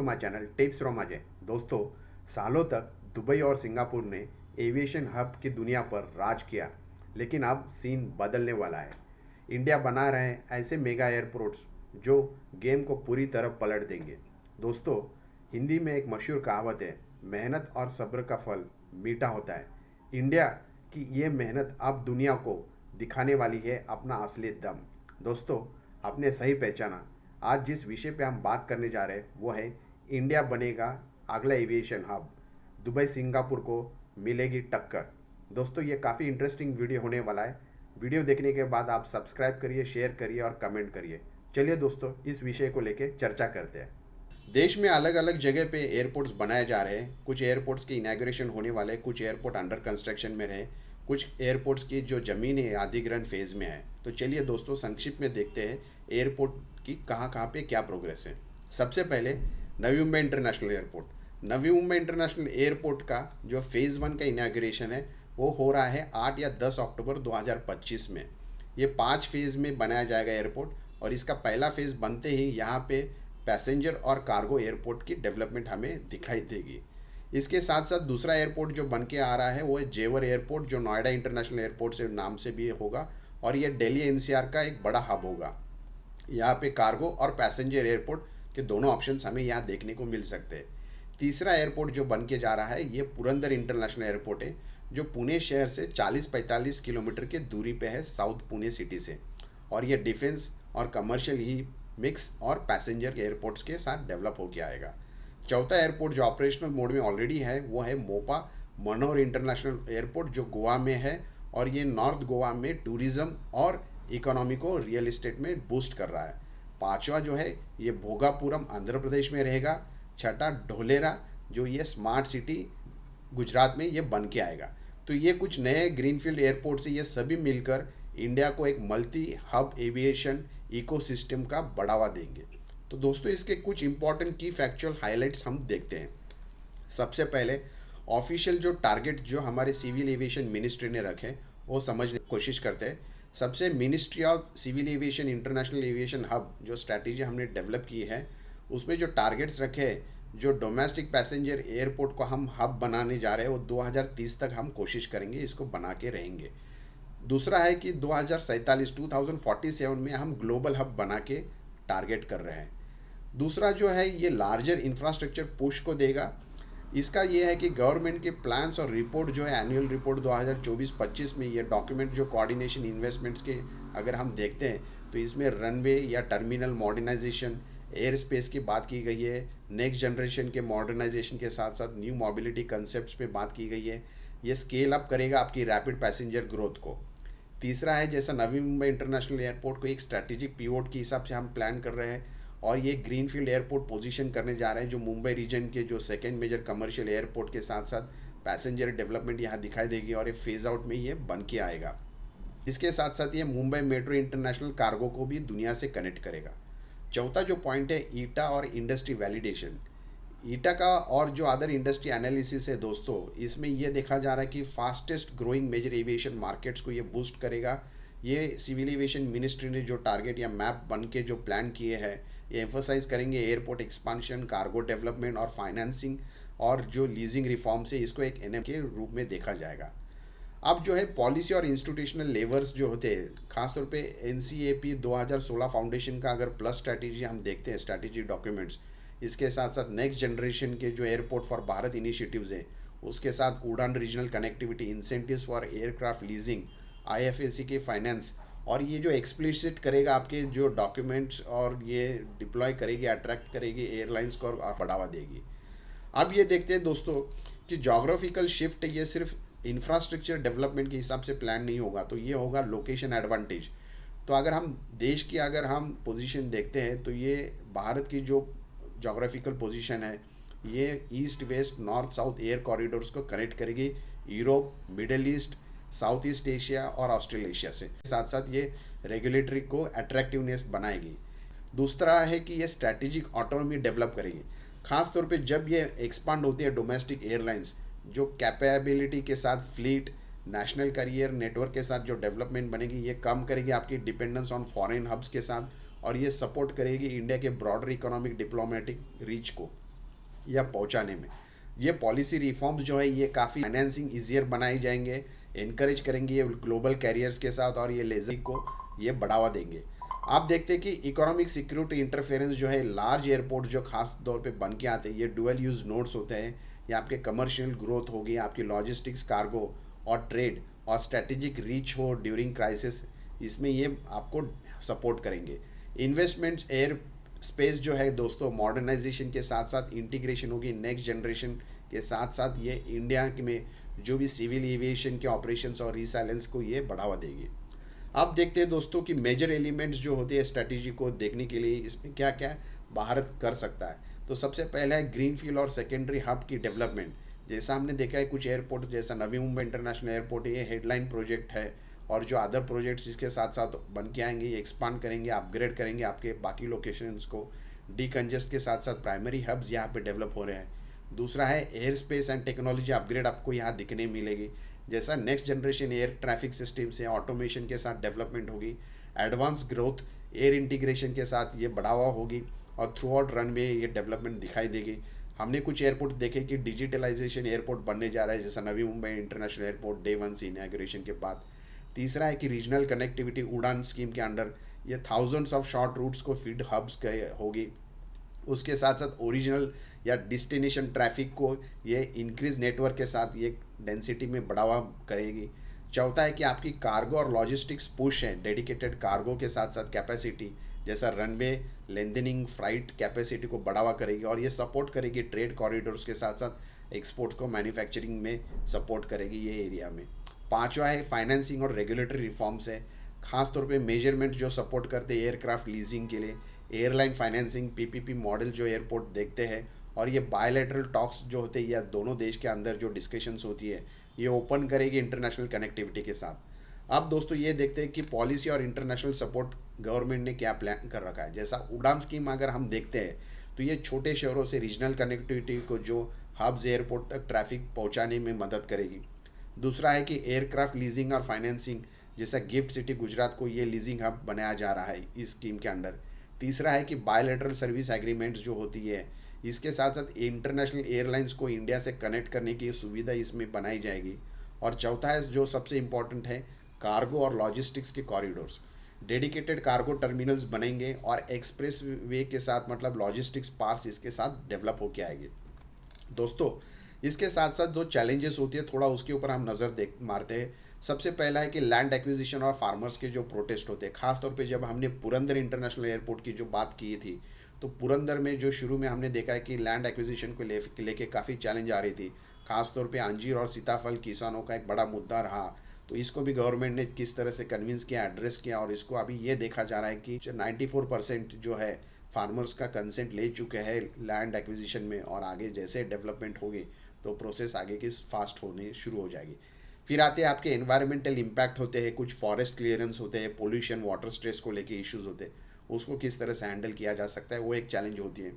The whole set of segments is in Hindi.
To my channel tips from Ajay. दोस्तों, सालों तक दुबई और सिंगापुर ने एविएशन हब की दुनिया पर राज किया, लेकिन अब सीन बदलने वाला है। इंडिया बना रहे हैं ऐसे मेगा एयरपोर्ट्स जो गेम को पूरी तरह पलट देंगे। दोस्तों, हिंदी में एक मशहूर कहावत है, मेहनत और सब्र का फल मीठा होता है। इंडिया की ये मेहनत अब दुनिया को दिखाने वाली है अपना असली दम। दोस्तों, आपने सही पहचाना। आज जिस विषय पे हम बात करने जा रहे हैं वो है इंडिया बनेगा अगला एविएशन हब, दुबई सिंगापुर को मिलेगी टक्कर। दोस्तों, ये काफ़ी इंटरेस्टिंग वीडियो होने वाला है। वीडियो देखने के बाद आप सब्सक्राइब करिए, शेयर करिए और कमेंट करिए। चलिए दोस्तों, इस विषय को लेकर चर्चा करते हैं। देश में अलग अलग जगह पे एयरपोर्ट्स बनाए जा रहे हैं। कुछ एयरपोर्ट्स की इनॉग्रेशन होने वाले, कुछ एयरपोर्ट अंडर कंस्ट्रक्शन में रहे, कुछ एयरपोर्ट्स की जो ज़मीन है अधिग्रहण फेज़ में है। तो चलिए दोस्तों, संक्षिप्त में देखते हैं एयरपोर्ट की कहाँ पे क्या प्रोग्रेस है। सबसे पहले Navi Mumbai international airport. Navi Mumbai international airport का जो फेज़ 1 का इनॉग्रेशन है वो हो रहा है 8 या 10 अक्टूबर 2025 में। ये 5 फेज़ में बनाया जाएगा एयरपोर्ट, और इसका पहला फेज़ बनते ही यहाँ पे पैसेंजर और कार्गो एयरपोर्ट की डेवलपमेंट हमें दिखाई देगी। इसके साथ साथ दूसरा एयरपोर्ट जो बन के आ रहा है वो है जेवर एयरपोर्ट, जो नोएडा इंटरनेशनल एयरपोर्ट से नाम से भी होगा, और ये दिल्ली एनसीआर का एक बड़ा हब होगा। यहाँ पे कार्गो और पैसेंजर एयरपोर्ट के दोनों ऑप्शंस हमें यहाँ देखने को मिल सकते हैं। तीसरा एयरपोर्ट जो बन के जा रहा है ये पुरंदर इंटरनेशनल एयरपोर्ट है, जो पुणे शहर से 40-45 किलोमीटर की दूरी पे है साउथ पुणे सिटी से, और ये डिफेंस और कमर्शियल ही मिक्स और पैसेंजर के एयरपोर्ट्स के साथ डेवलप होकर आएगा। चौथा एयरपोर्ट जो ऑपरेशनल मोड में ऑलरेडी है वो है मोपा मनोहर इंटरनेशनल एयरपोर्ट, जो गोवा में है, और ये नॉर्थ गोवा में टूरिज्म और इकोनॉमी को रियल इस्टेट में बूस्ट कर रहा है। पांचवा जो है ये भोगापुरम आंध्र प्रदेश में रहेगा। छठा ढोलेरा, जो ये स्मार्ट सिटी गुजरात में ये बन के आएगा। तो ये कुछ नए ग्रीनफील्ड एयरपोर्ट से ये सभी मिलकर इंडिया को एक मल्टी हब एविएशन इकोसिस्टम का बढ़ावा देंगे। तो दोस्तों, इसके कुछ इंपॉर्टेंट की फैक्चुअल हाइलाइट्स हम देखते हैं। सबसे पहले ऑफिशियल जो टारगेट जो हमारे सिविल एविएशन मिनिस्ट्री ने रखे वो समझने की कोशिश करते हैं। सबसे ministry of civil aviation international aviation hub जो स्ट्रैटेजी हमने डेवलप की है उसमें जो टारगेट्स रखे हैं, जो डोमेस्टिक पैसेंजर एयरपोर्ट को हम हब बनाने जा रहे हैं वो 2030 तक हम कोशिश करेंगे इसको बना के रहेंगे। दूसरा है कि 2047 में हम ग्लोबल हब बना के टारगेट कर रहे हैं। दूसरा जो है ये लार्जर इंफ्रास्ट्रक्चर पुश को देगा। इसका ये है कि गवर्नमेंट के प्लान्स और रिपोर्ट जो है एनुअल रिपोर्ट 2024-25 में, ये डॉक्यूमेंट जो कोऑर्डिनेशन इन्वेस्टमेंट्स के अगर हम देखते हैं तो इसमें रनवे या टर्मिनल मॉडर्नाइजेशन, एयर स्पेस की बात की गई है। नेक्स्ट जनरेशन के मॉडर्नाइजेशन के साथ साथ न्यू मोबिलिटी कंसेप्ट्स पे बात की गई है। ये स्केल अप करेगा आपकी रैपिड पैसेंजर ग्रोथ को। तीसरा है जैसा नवी मुंबई इंटरनेशनल एयरपोर्ट को एक स्ट्रैटेजिक पिवोट के हिसाब से हम प्लान कर रहे हैं, और ये ग्रीनफील्ड एयरपोर्ट पोजीशन करने जा रहे हैं जो मुंबई रीजन के जो सेकेंड मेजर कमर्शियल एयरपोर्ट के साथ साथ पैसेंजर डेवलपमेंट यहाँ दिखाई देगी, और ये फेज आउट में ये बन के आएगा। इसके साथ साथ ये मुंबई मेट्रो इंटरनेशनल कार्गो को भी दुनिया से कनेक्ट करेगा। चौथा जो पॉइंट है ईटा और इंडस्ट्री वैलिडेशन। ईटा का और जो अदर इंडस्ट्री एनालिसिस है दोस्तों, इसमें ये देखा जा रहा है कि fastest growing major aviation markets को ये बूस्ट करेगा। ये सिविल एविएशन मिनिस्ट्री ने जो टारगेट या मैप बन के जो प्लान किए हैं ये एम्फोसाइज करेंगे एयरपोर्ट एक्सपांशन, कार्गो डेवलपमेंट और फाइनेंसिंग, और जो लीजिंग रिफॉर्म से इसको एक एनएम के रूप में देखा जाएगा। अब जो है पॉलिसी और इंस्टीट्यूशनल लेवर्स जो होते हैं, खासतौर पे एनसीएपी 2016 फाउंडेशन का अगर प्लस स्ट्रैटेजी हम देखते हैं, स्ट्रैटेजी डॉक्यूमेंट्स, इसके साथ साथ नेक्स्ट जनरेशन के जो एयरपोर्ट फॉर भारत इनिशिएटिव्स हैं, उसके साथ Udan regional connectivity, incentives for aircraft leasing, IFSC के फाइनेंस, और ये जो एक्सप्लिसिट करेगा आपके जो डॉक्यूमेंट्स और ये डिप्लॉय करेगी, अट्रैक्ट करेगी एयरलाइंस को और बढ़ावा देगी। अब ये देखते हैं दोस्तों कि जोग्राफिकल शिफ्ट ये सिर्फ इंफ्रास्ट्रक्चर डेवलपमेंट के हिसाब से प्लान नहीं होगा, तो ये होगा लोकेशन एडवांटेज। तो अगर हम देश की अगर हम पोजीशन देखते हैं तो ये भारत की जो जोग्राफिकल पोजीशन है ये east west north south air corridors को कनेक्ट करेगी Europe, middle east, south east Asia और ऑस्ट्रेलेशिया से। साथ साथ ये रेगुलेटरी को अट्रैक्टिवनेस बनाएगी। दूसरा है कि ये स्ट्रैटेजिक ऑटोनॉमी डेवलप करेगी, खास तौर पे जब ये एक्सपांड होती है डोमेस्टिक एयरलाइंस, जो कैपेबिलिटी के साथ फ्लीट, नेशनल करियर नेटवर्क के साथ जो डेवलपमेंट बनेगी ये कम करेगी आपकी डिपेंडेंस ऑन फॉरेन हब्स के साथ, और ये सपोर्ट करेगी इंडिया के ब्रॉडर इकोनॉमिक डिप्लोमेटिक रीच को। या पहुंचाने में। ये पॉलिसी रिफॉर्म्स जो है ये काफ़ी फाइनेंसिंग ईजियर बनाए जाएंगे, इनकरेज करेंगे ये ग्लोबल कैरियर्स के साथ, और ये लेजर को ये बढ़ावा देंगे। आप देखते हैं कि इकोनॉमिक सिक्योरिटी इंटरफेरेंस जो है, लार्ज एयरपोर्ट जो खास तौर पे बन के आते हैं, ये डुअल यूज़ नोड्स होते हैं, ये आपके कमर्शियल ग्रोथ होगी, आपकी लॉजिस्टिक्स, कार्गो और ट्रेड और स्ट्रेटेजिक रीच हो ड्यूरिंग क्राइसिस, इसमें ये आपको सपोर्ट करेंगे। इन्वेस्टमेंट्स एयर स्पेस जो है दोस्तों, मॉडर्नाइजेशन के साथ साथ इंटीग्रेशन होगी नेक्स्ट जनरेशन के साथ साथ, ये इंडिया में जो भी सिविल एविएशन के ऑपरेशंस और रिसाइलेंस को ये बढ़ावा देगी। आप देखते हैं दोस्तों कि मेजर एलिमेंट्स जो होते हैं स्ट्रेटेजी को देखने के लिए, इसमें क्या क्या भारत कर सकता है। तो सबसे पहला है ग्रीनफील्ड और सेकेंडरी हब की डेवलपमेंट। जैसा हमने देखा है कुछ एयरपोर्ट्स, जैसा नवी मुंबई इंटरनेशनल एयरपोर्ट, ये हेडलाइन प्रोजेक्ट है, और जो अदर प्रोजेक्ट्स इसके साथ साथ बन के आएंगे, ये एक्सपांड करेंगे, अपग्रेड करेंगे आपके बाकी लोकेशंस को। डीकंजेस्ट के साथ साथ प्राइमरी हब्स यहाँ पे डेवलप हो रहे हैं। दूसरा है air space and technology upgrade, आपको यहाँ दिखने मिलेगी, जैसा next generation air traffic system से ऑटोमेशन के साथ डेवलपमेंट होगी। एडवांस ग्रोथ एयर इंटीग्रेशन के साथ ये बढ़ावा होगी, और थ्रू आउट रन में ये डेवलपमेंट दिखाई देगी। हमने कुछ एयरपोर्ट देखे कि डिजिटलाइजेशन एयरपोर्ट बनने जा रहा है, जैसा Navi Mumbai international airport day 1 से इनॉग्रेशन के बाद। तीसरा है कि रीजनल कनेक्टिविटी उड़ान स्कीम के अंडर ये थाउजेंड्स ऑफ शॉर्ट रूट्स को फीड हब्स होगी। उसके साथ साथ ओरिजिनल या डिस्टिनेशन ट्रैफिक को ये इंक्रीज नेटवर्क के साथ ये डेंसिटी में बढ़ावा करेगी। चौथा है कि आपकी कार्गो और लॉजिस्टिक्स पुश है, डेडिकेटेड कार्गो के साथ साथ कैपेसिटी, जैसा रनवे लेंथनिंग, फ्लाइट कैपेसिटी को बढ़ावा करेगी, और ये सपोर्ट करेगी ट्रेड कॉरिडोर्स के साथ साथ एक्सपोर्ट्स को मैन्युफैक्चरिंग में सपोर्ट करेगी ये एरिया में। पांचवा है फाइनेंसिंग और रेगुलेटरी रिफॉर्म्स है, खासतौर पे मेजरमेंट जो सपोर्ट करते हैं एयरक्राफ्ट लीजिंग के लिए, एयरलाइन फाइनेंसिंग, पीपीपी मॉडल जो एयरपोर्ट देखते हैं, और ये बायलैटरल टॉक्स जो होते हैं या दोनों देश के अंदर जो डिस्कशंस होती है, ये ओपन करेगी इंटरनेशनल कनेक्टिविटी के साथ। अब दोस्तों ये देखते हैं कि पॉलिसी और इंटरनेशनल सपोर्ट गवर्नमेंट ने क्या प्लान कर रखा है। जैसा उड़ान स्कीम अगर हम देखते हैं, तो ये छोटे शहरों से रीजनल कनेक्टिविटी को जो हब्स एयरपोर्ट तक ट्रैफिक पहुंचाने में मदद करेगी। दूसरा है कि एयरक्राफ्ट लीजिंग और फाइनेंसिंग, जैसा गिफ्ट सिटी गुजरात को ये लीजिंग हब बनाया जा रहा है इस स्कीम के अंडर। तीसरा है कि बायलैटरल सर्विस एग्रीमेंट्स जो होती है, इसके साथ साथ इंटरनेशनल एयरलाइंस को इंडिया से कनेक्ट करने की सुविधा इसमें बनाई जाएगी। और चौथा है जो सबसे इम्पॉर्टेंट है, कार्गो और लॉजिस्टिक्स के कॉरिडोर्स, डेडिकेटेड कार्गो टर्मिनल्स बनेंगे, और एक्सप्रेस वे के साथ मतलब लॉजिस्टिक्स पार्स इसके साथ डेवलप होके आएंगे। दोस्तों इसके साथ साथ जो चैलेंजेस होती है, थोड़ा उसके ऊपर हम नज़र देख मारते हैं। सबसे पहला है कि लैंड एक्विजिशन और फार्मर्स के जो प्रोटेस्ट होते हैं, खासतौर पे जब हमने पुरंदर इंटरनेशनल एयरपोर्ट की जो बात की थी, तो पुरंदर में जो शुरू में हमने देखा है कि लैंड एक्विजिशन को लेके काफ़ी चैलेंज आ रही थी, खासतौर पे अंजीर और सीताफल किसानों का एक बड़ा मुद्दा रहा। तो इसको भी गवर्नमेंट ने किस तरह से कन्विंस किया, एड्रेस किया, और इसको अभी ये देखा जा रहा है कि 94% जो है फार्मर्स का कंसेंट ले चुके हैं लैंड एक्विजिशन में, और आगे जैसे डेवलपमेंट होगी तो प्रोसेस आगे की फास्ट होने शुरू हो जाएगी। फिर आते हैं आपके एनवायरमेंटल इम्पैक्ट होते हैं, कुछ फॉरेस्ट क्लियरेंस होते हैं, पोल्यूशन, वाटर स्ट्रेस को लेके इश्यूज होते हैं, उसको किस तरह से हैंडल किया जा सकता है, वो एक चैलेंज होती है।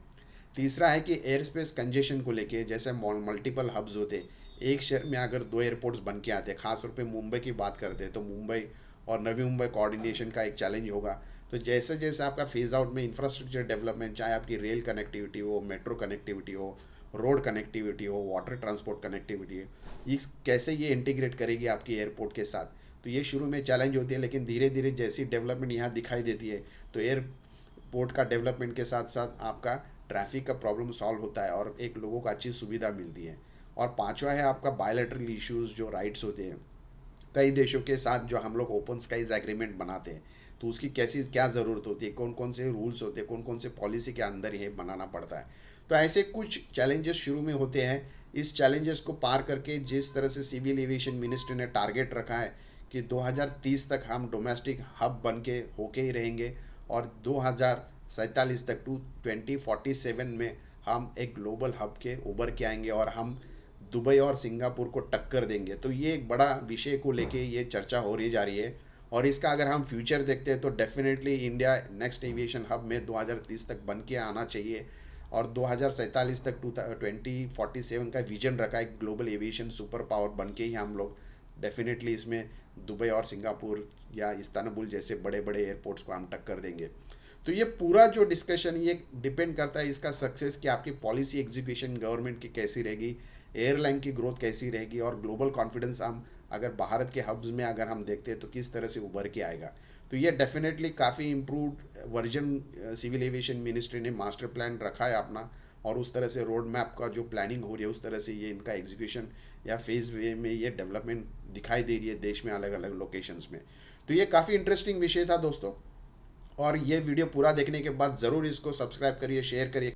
तीसरा है कि एयर स्पेस कंजेशन को लेके, जैसे मल्टीपल हब्स होते हैं, एक शहर में अगर 2 एयरपोर्ट्स बन के आते हैं, खासतौर पे मुंबई की बात करते हैं, तो मुंबई और नवी मुंबई कोऑर्डिनेशन का एक चैलेंज होगा। तो जैसे जैसे आपका फेज आउट में इंफ्रास्ट्रक्चर डेवलपमेंट, चाहे आपकी रेल कनेक्टिविटी हो, मेट्रो कनेक्टिविटी हो, रोड कनेक्टिविटी हो, वाटर ट्रांसपोर्ट कनेक्टिविटी है, इस कैसे ये इंटीग्रेट करेगी आपकी एयरपोर्ट के साथ, तो ये शुरू में चैलेंज होती है, लेकिन धीरे धीरे जैसी डेवलपमेंट यहाँ दिखाई देती है, तो एयरपोर्ट का डेवलपमेंट के साथ साथ आपका ट्रैफिक का प्रॉब्लम सॉल्व होता है, और एक लोगों को अच्छी सुविधा मिलती है। और पांचवा है आपका बायलैटरल इश्यूज जो राइट्स होते हैं, कई देशों के साथ जो हम लोग ओपन स्काइज एग्रीमेंट बनाते हैं, तो उसकी कैसी क्या ज़रूरत होती है, कौन कौन से रूल्स होते हैं, कौन कौन से पॉलिसी के अंदर ये बनाना पड़ता है। तो ऐसे कुछ चैलेंजेस शुरू में होते हैं। इस चैलेंजेस को पार करके जिस तरह से सिविल एविएशन मिनिस्ट्री ने टारगेट रखा है कि 2030 तक हम डोमेस्टिक हब बन के होके ही रहेंगे, और 2047 तक टू 2047 में हम एक ग्लोबल हब के उभर के आएंगे, और हम दुबई और सिंगापुर को टक्कर देंगे। तो ये एक बड़ा विषय को लेके ये चर्चा हो रही जा रही है, और इसका अगर हम फ्यूचर देखते हैं तो definitely India next aviation hub में 2030 तक बन के आना चाहिए, और 2047 तक 2047 का विजन रखा है, ग्लोबल एविएशन सुपर पावर बन के ही हम लोग डेफिनेटली इसमें दुबई और सिंगापुर या इस्तांबुल जैसे बड़े बड़े एयरपोर्ट्स को हम टक्कर देंगे। तो ये पूरा जो डिस्कशन ये डिपेंड करता है इसका सक्सेस कि आपकी पॉलिसी एग्जीक्यूशन गवर्नमेंट की कैसी रहेगी, एयरलाइन की ग्रोथ कैसी रहेगी, और ग्लोबल कॉन्फिडेंस हम अगर भारत के हब्स में अगर हम देखते हैं तो किस तरह से उभर के आएगा। तो ये डेफिनेटली काफ़ी improved version civil aviation ministry ने मास्टर प्लान रखा है अपना, और उस तरह से रोड मैप का जो प्लानिंग हो रही है उस तरह से ये इनका एग्जीक्यूशन या फेज वे में ये डेवलपमेंट दिखाई दे रही है देश में अलग अलग लोकेशंस में। तो ये काफ़ी इंटरेस्टिंग विषय था दोस्तों, और ये वीडियो पूरा देखने के बाद ज़रूर इसको सब्सक्राइब करिए, शेयर करिए।